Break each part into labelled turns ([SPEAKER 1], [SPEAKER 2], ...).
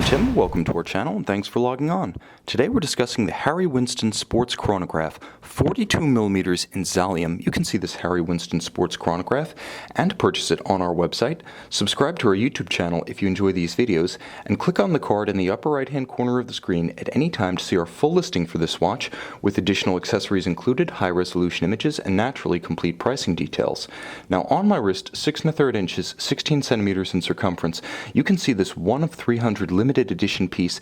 [SPEAKER 1] Tim, welcome to our channel and thanks for logging on. Today we're discussing the Harry Winston Sports Chronograph, 42mm in Zalium. You can see this Harry Winston Sports Chronograph and purchase it on our website. Subscribe to our YouTube channel if you enjoy these videos, and click on the card in the upper right hand corner of the screen at any time to see our full listing for this watch, with additional accessories included, high resolution images, and naturally complete pricing details. Now on my wrist, 6 1/3 inches, 16 centimeters in circumference, you can see this 1 of 300 limited edition piece.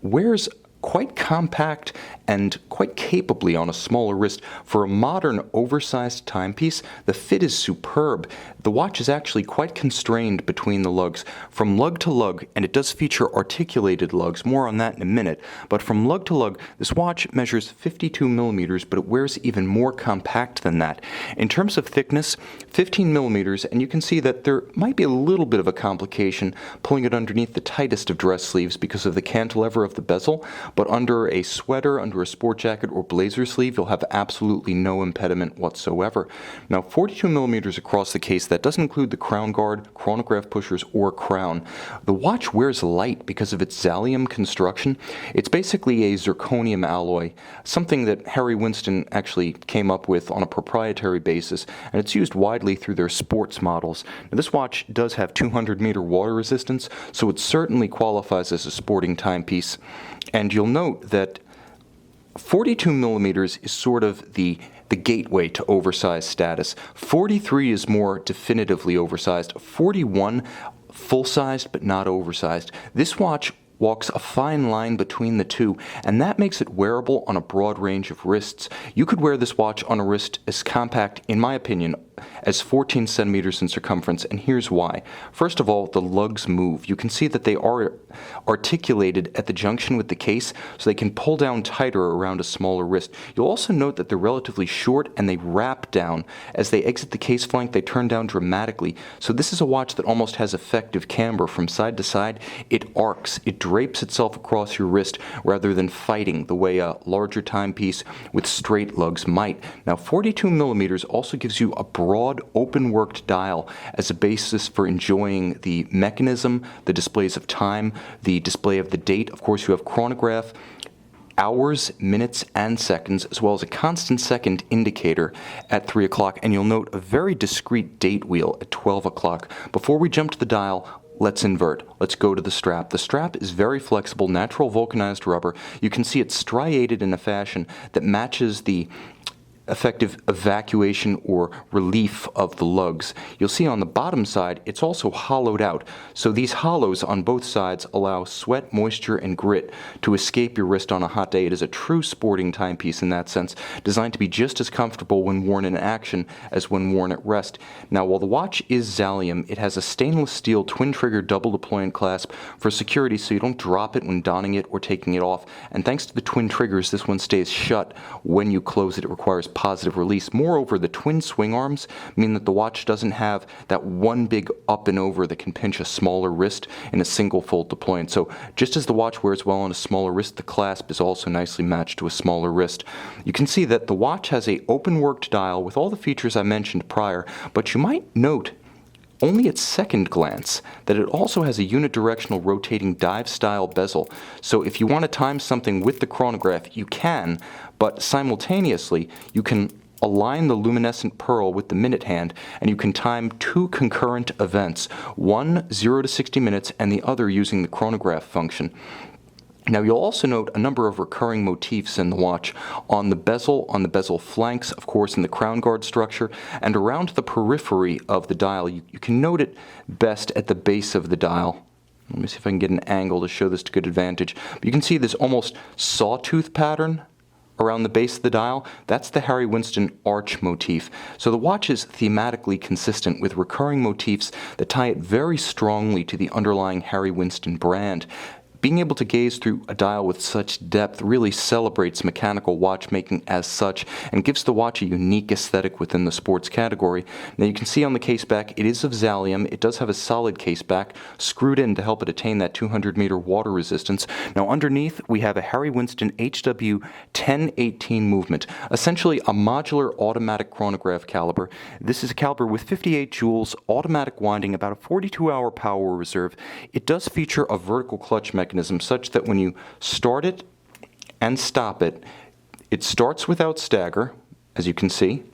[SPEAKER 1] Wears quite compact and quite capably on a smaller wrist. For a modern oversized timepiece, the fit is superb. The watch is actually quite constrained between the lugs. From lug to lug, and it does feature articulated lugs, more on that in a minute, but from lug to lug, this watch measures 52mm, but it wears even more compact than that. In terms of thickness, 15mm, and you can see that there might be a little bit of a complication pulling it underneath the tightest of dress sleeves because of the cantilever of the bezel, but under a sweater, under a sport jacket or blazer sleeve, you'll have absolutely no impediment whatsoever. Now 42mm across the case, that doesn't include the crown guard, chronograph pushers, or crown. The watch wears light because of its Zalium construction. It's basically a zirconium alloy, something that Harry Winston actually came up with on a proprietary basis, and it's used widely through their sports models. Now this watch does have 200-meter water resistance, so it certainly qualifies as a sporting timepiece. And you'll note that 42mm is sort of the gateway to oversized status. 43 is more definitively oversized. 41, full-sized but not oversized. This watch walks a fine line between the two, and that makes it wearable on a broad range of wrists. You could wear this watch on a wrist as compact, in my opinion, as 14 centimeters in circumference, and here's why. First of all, the lugs move. You can see that they are articulated at the junction with the case, so they can pull down tighter around a smaller wrist. You'll also note that they're relatively short and they wrap down. As they exit the case flank, they turn down dramatically. So this is a watch that almost has effective camber from side to side. It arcs, it drapes itself across your wrist rather than fighting the way a larger timepiece with straight lugs might. Now 42mm also gives you a broad, open-worked dial as a basis for enjoying the mechanism, the displays of time, the display of the date. Of course, you have chronograph, hours, minutes, and seconds, as well as a constant second indicator at 3 o'clock, and you'll note a very discreet date wheel at 12 o'clock. Before we jump to the dial, let's invert. Let's go to the strap. The strap is very flexible, natural vulcanized rubber. You can see it's striated in a fashion that matches the effective evacuation or relief of the lugs. You'll see on the bottom side it's also hollowed out, so these hollows on both sides allow sweat, moisture, and grit to escape your wrist on a hot day. It is a true sporting timepiece in that sense, designed to be just as comfortable when worn in action as when worn at rest. Now while the watch is Zalium, it has a stainless steel twin-trigger double deployant clasp for security, so you don't drop it when donning it or taking it off, and thanks to the twin triggers, this one stays shut when you close it. It requires positive release. Moreover, the twin swing arms mean that the watch doesn't have that one big up and over that can pinch a smaller wrist in a single fold deployant. So just as the watch wears well on a smaller wrist, the clasp is also nicely matched to a smaller wrist. You can see that the watch has a open worked dial with all the features I mentioned prior, but you might note only at second glance that it also has a unidirectional rotating dive-style bezel. So if you want to time something with the chronograph, you can, but simultaneously you can align the luminescent pearl with the minute hand, and you can time two concurrent events, one 0 to 60 minutes and the other using the chronograph function. Now you'll also note a number of recurring motifs in the watch on the bezel flanks, of course in the crown guard structure, and around the periphery of the dial. You can note it best at the base of the dial. Let me see if I can get an angle to show this to good advantage. But you can see this almost sawtooth pattern around the base of the dial. That's the Harry Winston arch motif. So the watch is thematically consistent with recurring motifs that tie it very strongly to the underlying Harry Winston brand. Being able to gaze through a dial with such depth really celebrates mechanical watchmaking as such and gives the watch a unique aesthetic within the sports category. Now you can see on the case back it is of Zalium. It does have a solid case back screwed in to help it attain that 200-meter water resistance. Now underneath we have a Harry Winston HW 1018 movement, essentially a modular automatic chronograph caliber. This is a caliber with 58 joules, automatic winding, about a 42-hour power reserve. It does feature a vertical clutch mechanism mechanism such that when you start it and stop it, it starts without stagger, as you can see,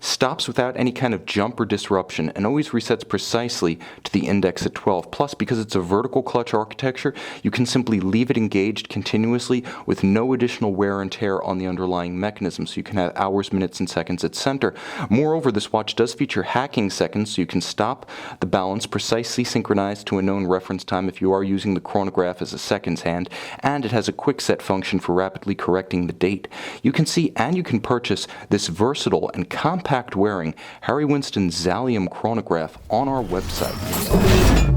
[SPEAKER 1] stops without any kind of jump or disruption, and always resets precisely to the index at 12. Plus, because it's a vertical clutch architecture, you can simply leave it engaged continuously with no additional wear and tear on the underlying mechanism, so you can have hours, minutes, and seconds at center. Moreover, this watch does feature hacking seconds, so you can stop the balance precisely synchronized to a known reference time if you are using the chronograph as a seconds hand, and it has a quick set function for rapidly correcting the date. You can see and you can purchase this versatile and compact wearing Harry Winston Zalium chronograph on our website.